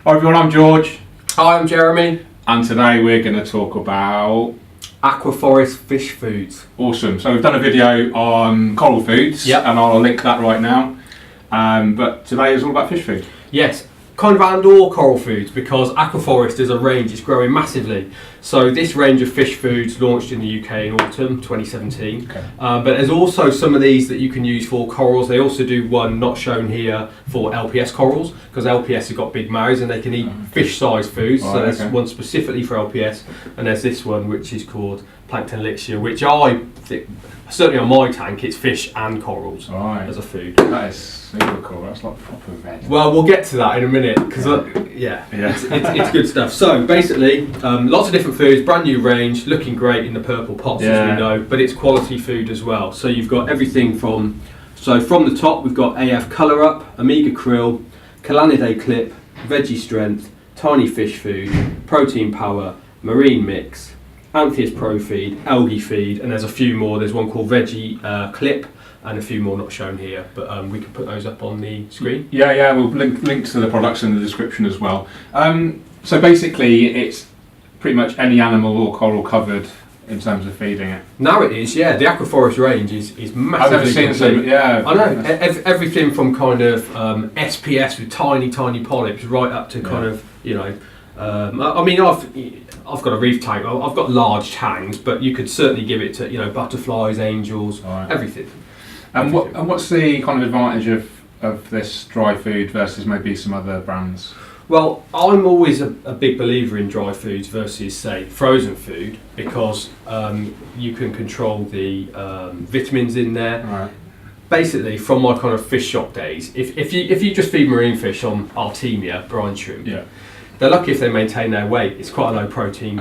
Hi everyone, I'm George. Hi, I'm Jeremy. And today we're going to talk about... Aquaforest fish foods. Awesome. So we've done a video on coral foods, Yep. and I'll link that right now. But today is all about fish food. Yes, kind of and/or coral foods, because Aquaforest is a range, it's growing massively. So this range of fish foods launched in the UK in autumn 2017. Okay. But there's also some of these that you can use for corals. They also do one not shown here for LPS corals, because LPS have got big mouths and they can eat fish-sized foods. Right, So there's okay. one specifically for LPS, and there's this one which is called Plankton Elixir, which I think, certainly on my tank, it's fish and corals Right. as a food. That is super cool. That's like proper veg. Well, we'll get to that in a minute, because it's good stuff. So basically, lots of different foods, brand new range, looking great in the purple pots as we know, but it's quality food as well. So you've got everything from the top we've got AF Colour Up, Omega Krill, Calanidae Clip, Veggie Strength, Tiny Fish Food, Protein Power, Marine Mix, Antheus Pro Feed, Algae Feed, and there's a few more. There's one called Veggie Clip, and a few more not shown here, but we can put those up on the screen. Yeah, we'll link to the products in the description as well. So basically, it's pretty much any animal or coral covered in terms of feeding it. Now it is, yeah. The Aquaforest range is massively I've never seen some, yeah. I know, everything from kind of SPS with tiny polyps right up to kind of, you know, I mean, I've got a reef tank, I've got large tanks, but you could certainly give it to, you know, butterflies, angels, everything. And what's the kind of advantage of this dry food versus maybe some other brands? Well, I'm always a big believer in dry foods versus, say, frozen food, because you can control the vitamins in there. Right. Basically, from my kind of fish shop days, if you just feed marine fish on Artemia, brine shrimp, they're lucky if they maintain their weight. It's quite a low protein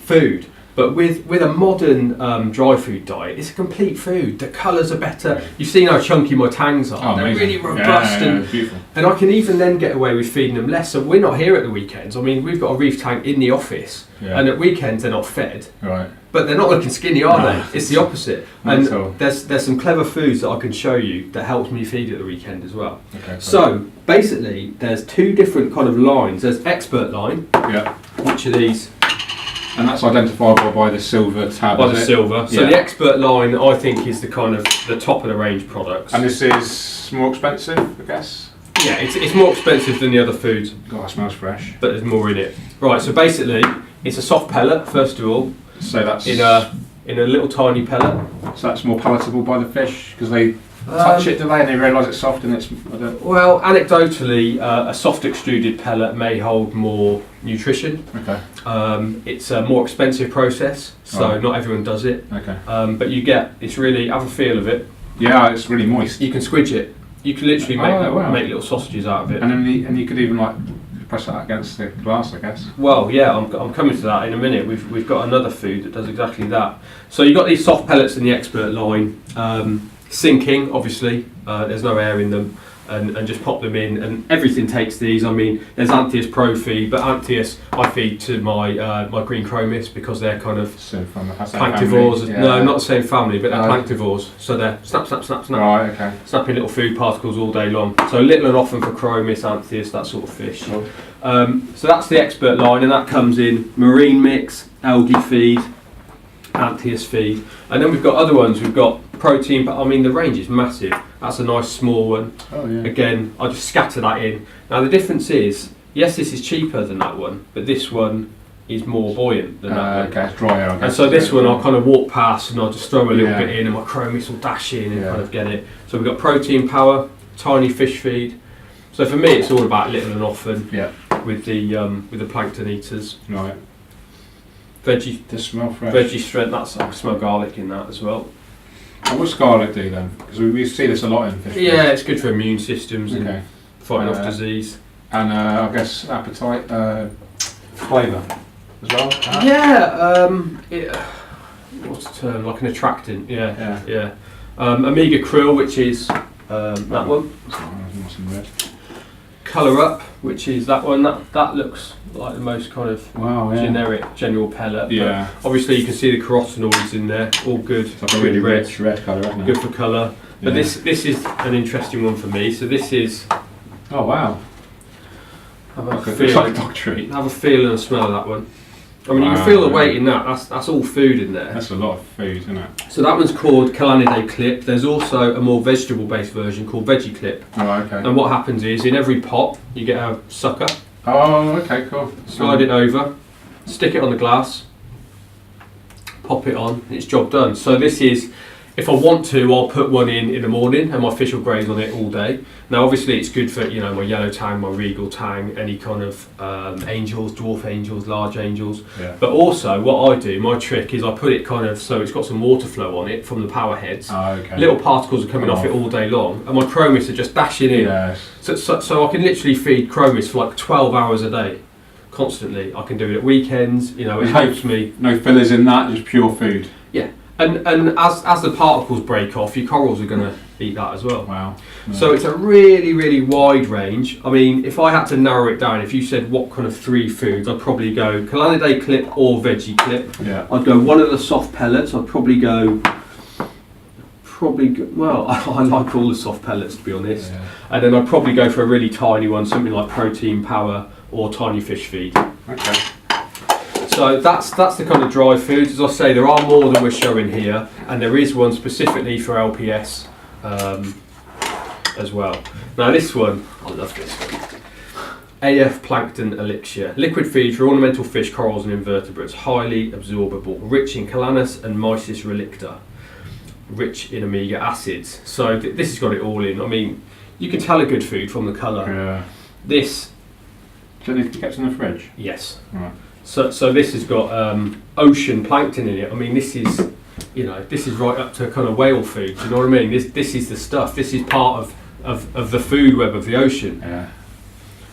food. But with a modern dry food diet, it's a complete food. The colours are better. You've seen how chunky my tangs are. They're really robust, and I can even then get away with feeding them less. So we're not here at the weekends. I mean, we've got a reef tank in the office, and at weekends they're not fed. Right. But they're not looking skinny, are they? It's the opposite. And Mental. there's some clever foods that I can show you that helps me feed at the weekend as well. Okay, so basically, there's two different kind of lines. There's expert line, which are these. And that's identifiable by the silver tab. By the silver. So the expert line, I think, is the kind of the top of the range products. And this is more expensive, I guess. Yeah, it's more expensive than the other foods. God, it smells fresh. But there's more in it. Right. So basically, it's a soft pellet first of all. So that's in a little tiny pellet. So that's more palatable by the fish because they touch it, do they, and they realise it's soft and it's. Well, anecdotally, a soft extruded pellet may hold more nutrition. Okay. It's a more expensive process, so not everyone does it. Okay. But it's really, have a feel of it. Yeah, it's really moist. You can squidge it. You can literally make little sausages out of it. And then you could even like press that against the glass, I guess. Well, yeah, I'm coming to that in a minute. We've got another food that does exactly that. So you've got these soft pellets in the expert line. Sinking, obviously, there's no air in them, and just pop them in, and everything takes these. I mean, there's Antheus Pro Feed, but Antheus I feed to my green chromis because they're kind of planktivores. No, not the same family, but they're planktivores. So they're snap. Right, okay. Snapping little food particles all day long. So little and often for chromis, Antheus, that sort of fish. Cool. So that's the expert line, and that comes in marine mix, algae feed, Antheus feed, and then we've got other ones. We've got protein, but I mean the range is massive. That's a nice small one. Oh yeah. Again, I just scatter that in. Now the difference is, yes, this is cheaper than that one, but this one is more buoyant than that one. Okay, it's drier, I guess. And so this one I'll kind of walk past and I'll just throw a little bit in, and my chromis will dash in and kind of get it. So we've got protein power, tiny fish feed. So for me, it's all about little and often. With the plankton eaters. Right. Veggie. They smell fresh. Veggie strength. I can smell garlic in that as well. And what's garlic do then? Because we see this a lot in fish. Yeah, it's good for immune systems and fighting off disease. And I guess appetite, flavour as well. What's the term? Like an attractant. Yeah. Omega Krill, which is that one. Colour Up, which is that one. That looks like the most kind of generic, general pellet. Yeah. But obviously, you can see the carotenoids in there. All good. It's like a really rich red colour, isn't it? Good for colour. But this is an interesting one for me. So this is. Oh wow. Have Like a a, feel. it's like a dog treat. Have a feel and a smell of that one. I mean, you Wow, can feel the yeah. weight in that. That's all food in there. That's a lot of food, isn't it? So that one's called Calanidae Clip. There's also a more vegetable-based version called Veggie Clip. Oh, okay. And what happens is, in every pot, you get a sucker. Oh, okay, cool. Slide it over, stick it on the glass, pop it on, and it's job done. So this is, if I want to, I'll put one in the morning, and my fish will graze on it all day. Now, obviously, it's good for my yellow tang, my regal tang, any kind of angels, dwarf angels, large angels. Yeah. But also, what I do, my trick is I put it kind of so it's got some water flow on it from the power heads. Oh, okay. Little particles are coming off it all day long, and my chromis are just dashing in. Yes. So I can literally feed chromis for like 12 hours a day, constantly. I can do it at weekends. It helps me. No fillers in that, just pure food. Yeah, and as the particles break off, your corals are going to eat that as well. Wow. Yeah. So it's a really, really wide range. I mean, if I had to narrow it down, if you said what kind of 3 foods, I'd probably go Calanidae Clip or Veggie Clip. Yeah. I'd go one of the soft pellets. I'd probably go. Well, I like all the soft pellets, to be honest. Yeah. And then I'd probably go for a really tiny one, something like Protein Power or Tiny Fish Feed. Okay. So that's the kind of dry foods. As I say, there are more than we're showing here, and there is one specifically for LPS as well. Now this one, I love this one. AF Plankton Elixir. Liquid feed for ornamental fish, corals and invertebrates. Highly absorbable. Rich in Calanus and Mysis relicta. Rich in omega acids. So this has got it all in. I mean, you can tell a good food from the colour. Yeah. This, So they kept in the fridge? yes. Right. So this has got ocean plankton in it. I mean, this is, this is right up to kind of whale food. Do you know what I mean? This is the stuff. This is part of the food web of the ocean. Yeah.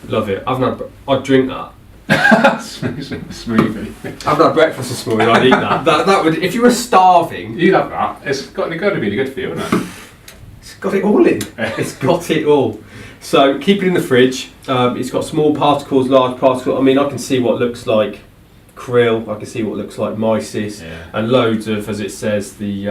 Love it. I'd drink that. Smoothie. I've had breakfast this morning. I'd eat that. That would, if you were starving. You'd have that. It's got to be good for you, isn't it? It's got it all in. It's got it all. So keep it in the fridge. It's got small particles, large particles. I mean, I can see what looks like krill. I can see what looks like mysis, Yeah. and loads of, as it says, the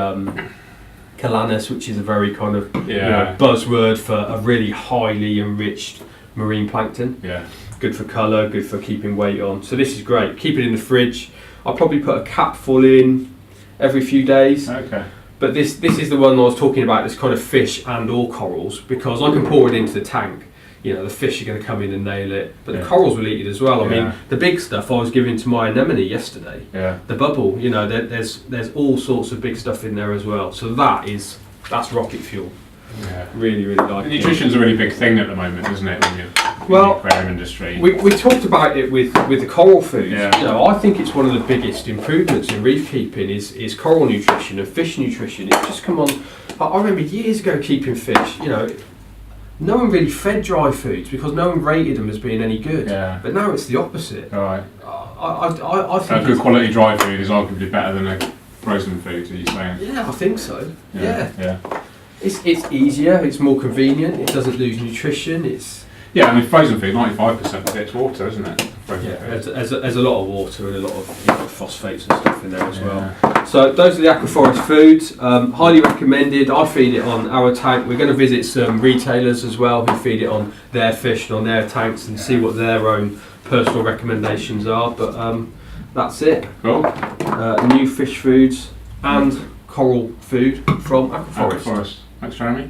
Calanus, which is a very kind of buzzword for a really highly enriched marine plankton. Yeah. Good for colour, good for keeping weight on. So this is great. Keep it in the fridge. I'll probably put a capful in every few days. Okay. But this is the one I was talking about, this kind of fish and or corals, because I can pour it into the tank. The fish are going to come in and nail it, but the corals will eat it as well. I mean, the big stuff I was giving to my anemone yesterday. Yeah. The bubble, there's all sorts of big stuff in there as well. So that's rocket fuel. Yeah. Really, really like it. Nutrition's a really big thing at the moment, isn't it? In the aquarium industry. We talked about it with the coral foods. Yeah. I think it's one of the biggest improvements in reef keeping is coral nutrition and fish nutrition. It's just come on. I remember years ago keeping fish. No one really fed dry foods because no one rated them as being any good. Yeah. But now it's the opposite. All right. I think. Good quality dry food is arguably better than a frozen food. Are you saying? Yeah, I think so. Yeah. Yeah. It's easier. It's more convenient. It doesn't lose nutrition. Yeah, I mean frozen food, 95% of it's water, isn't it? Frozen food. There's a lot of water and a lot of phosphates and stuff in there as Yeah. well. So those are the Aquaforest foods. Highly recommended. I feed it on our tank. We're going to visit some retailers as well who feed it on their fish and on their tanks and see what their own personal recommendations are. But that's it. Cool. New fish foods and coral food from Aquaforest. Thanks, Jeremy.